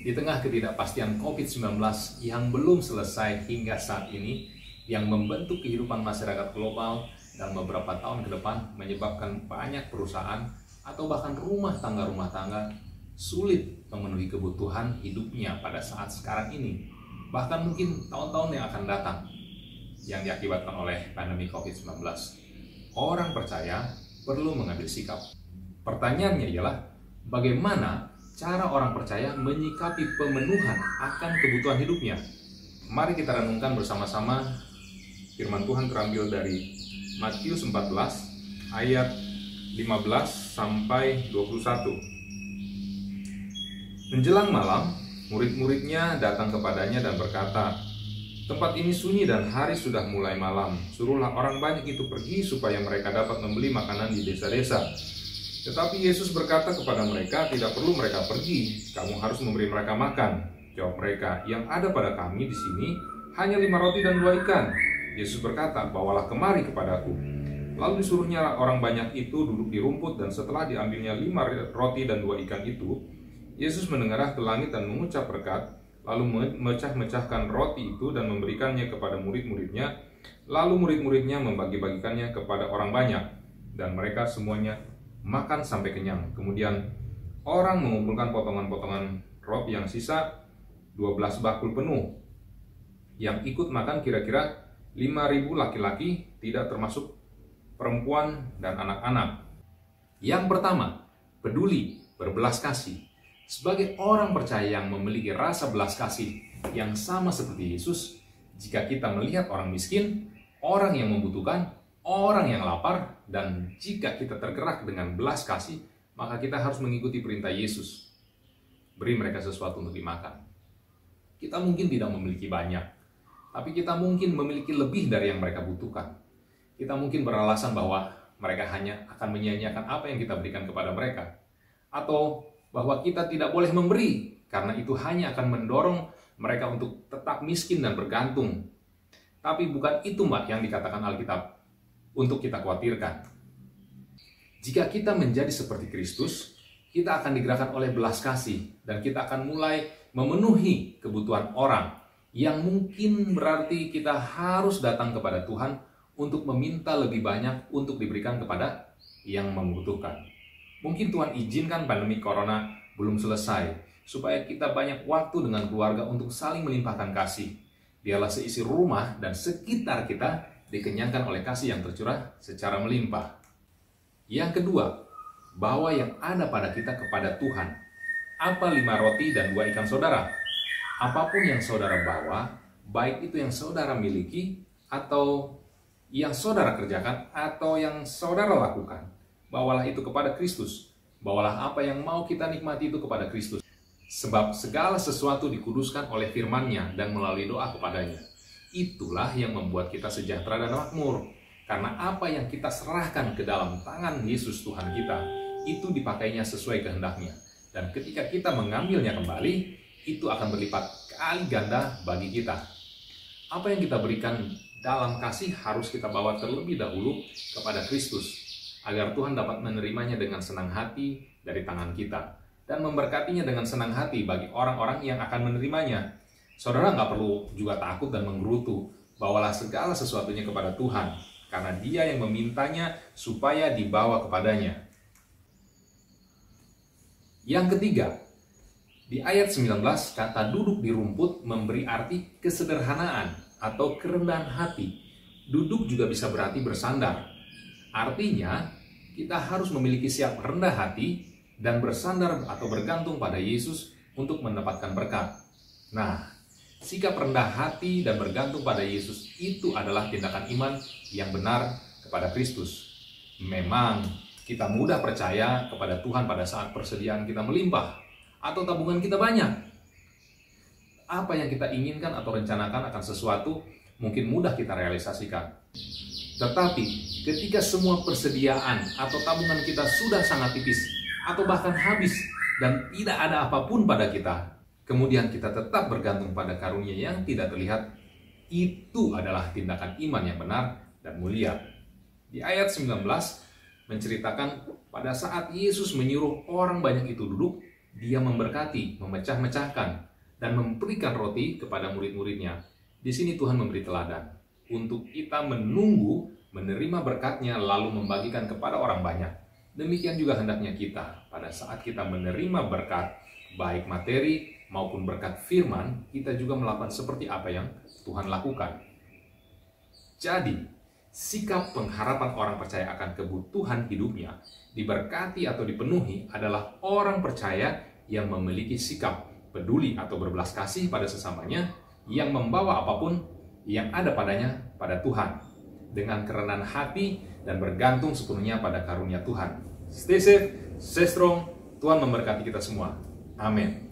Di tengah ketidakpastian COVID-19 yang belum selesai hingga saat ini, yang membentuk kehidupan masyarakat global dan beberapa tahun ke depan menyebabkan banyak perusahaan atau bahkan rumah tangga sulit memenuhi kebutuhan hidupnya pada saat sekarang ini, bahkan mungkin tahun-tahun yang akan datang, yang diakibatkan oleh pandemi COVID-19. Orang percaya perlu mengambil sikap. Pertanyaannya ialah, bagaimana cara orang percaya menyikapi pemenuhan akan kebutuhan hidupnya? Mari kita renungkan bersama-sama firman Tuhan terambil dari Matius 14 ayat 15 sampai 21. Menjelang malam, murid-muridnya datang kepadanya dan berkata, "Tempat ini sunyi dan hari sudah mulai malam. Suruhlah orang banyak itu pergi supaya mereka dapat membeli makanan di desa-desa." Tetapi Yesus berkata kepada mereka, "Tidak perlu mereka pergi, kamu harus memberi mereka makan." Jawab mereka, "Yang ada pada kami di sini hanya 5 roti dan 2 ikan." Yesus berkata, "Bawalah kemari kepadaku." Lalu disuruhnya orang banyak itu duduk di rumput, dan setelah diambilnya 5 roti dan 2 ikan itu, Yesus menengadah ke langit dan mengucap berkat, lalu memecah-mecahkan roti itu dan memberikannya kepada murid-muridnya. Lalu murid-muridnya membagi-bagikannya kepada orang banyak, dan mereka semuanya makan sampai kenyang. Kemudian orang mengumpulkan potongan-potongan roti yang sisa 12 bakul penuh. Yang ikut makan kira-kira 5.000 laki-laki, tidak termasuk perempuan dan anak-anak. Yang pertama, peduli, berbelas kasih. Sebagai orang percaya yang memiliki rasa belas kasih yang sama seperti Yesus, jika kita melihat orang miskin, orang yang membutuhkan, orang yang lapar, dan jika kita tergerak dengan belas kasih, maka kita harus mengikuti perintah Yesus. Beri mereka sesuatu untuk dimakan. Kita mungkin tidak memiliki banyak, tapi kita mungkin memiliki lebih dari yang mereka butuhkan. Kita mungkin beralasan bahwa mereka hanya akan menyia-nyiakan apa yang kita berikan kepada mereka, atau bahwa kita tidak boleh memberi karena itu hanya akan mendorong mereka untuk tetap miskin dan bergantung. Tapi bukan itu yang dikatakan Alkitab untuk kita khawatirkan. Jika kita menjadi seperti Kristus, kita akan digerakkan oleh belas kasih, dan kita akan mulai memenuhi kebutuhan orang, yang mungkin berarti kita harus datang kepada Tuhan untuk meminta lebih banyak untuk diberikan kepada yang membutuhkan. Mungkin Tuhan izinkan pandemi corona belum selesai, supaya kita banyak waktu dengan keluarga untuk saling melimpahkan kasih. Biarlah seisi rumah dan sekitar kita dikenyangkan oleh kasih yang tercurah secara melimpah. Yang kedua, bawa yang ada pada kita kepada Tuhan. Apa 5 roti dan 2 ikan saudara? Apapun yang saudara bawa, baik itu yang saudara miliki, atau yang saudara kerjakan, atau yang saudara lakukan, bawalah itu kepada Kristus. Bawalah apa yang mau kita nikmati itu kepada Kristus. Sebab segala sesuatu dikuduskan oleh firman-Nya dan melalui doa kepadanya. Itulah yang membuat kita sejahtera dan makmur. Karena apa yang kita serahkan ke dalam tangan Yesus Tuhan kita, itu dipakainya sesuai kehendak-Nya. Dan ketika kita mengambilnya kembali, itu akan berlipat kali ganda bagi kita. Apa yang kita berikan dalam kasih harus kita bawa terlebih dahulu kepada Kristus, agar Tuhan dapat menerimanya dengan senang hati dari tangan kita, dan memberkatinya dengan senang hati bagi orang-orang yang akan menerimanya. Saudara nggak perlu juga takut dan menggerutu. Bawalah segala sesuatunya kepada Tuhan, karena Dia yang memintanya supaya dibawa kepadanya. Yang ketiga, di ayat 19, kata duduk di rumput memberi arti kesederhanaan atau kerendahan hati. Duduk juga bisa berarti bersandar. Artinya, kita harus memiliki siap rendah hati dan bersandar atau bergantung pada Yesus untuk mendapatkan berkat. Nah, sikap rendah hati dan bergantung pada Yesus itu adalah tindakan iman yang benar kepada Kristus. Memang kita mudah percaya kepada Tuhan pada saat persediaan kita melimpah atau tabungan kita banyak. Apa yang kita inginkan atau rencanakan akan sesuatu mungkin mudah kita realisasikan. Tetapi ketika semua persediaan atau tabungan kita sudah sangat tipis atau bahkan habis dan tidak ada apapun pada kita, kemudian kita tetap bergantung pada karunia yang tidak terlihat, itu adalah tindakan iman yang benar dan mulia. Di ayat 19 menceritakan pada saat Yesus menyuruh orang banyak itu duduk, Dia memberkati, memecah-mecahkan, dan memberikan roti kepada murid-muridnya. Di sini Tuhan memberi teladan untuk kita menunggu, menerima berkat-Nya, lalu membagikan kepada orang banyak. Demikian juga hendaknya kita, pada saat kita menerima berkat, baik materi maupun berkat firman, kita juga melakukan seperti apa yang Tuhan lakukan. Jadi, sikap pengharapan orang percaya akan kebutuhan hidupnya, diberkati atau dipenuhi, adalah orang percaya yang memiliki sikap peduli atau berbelas kasih pada sesamanya, yang membawa apapun yang ada padanya pada Tuhan, dengan kerendahan hati dan bergantung sepenuhnya pada karunia Tuhan. Stay safe, stay strong, Tuhan memberkati kita semua. Amin.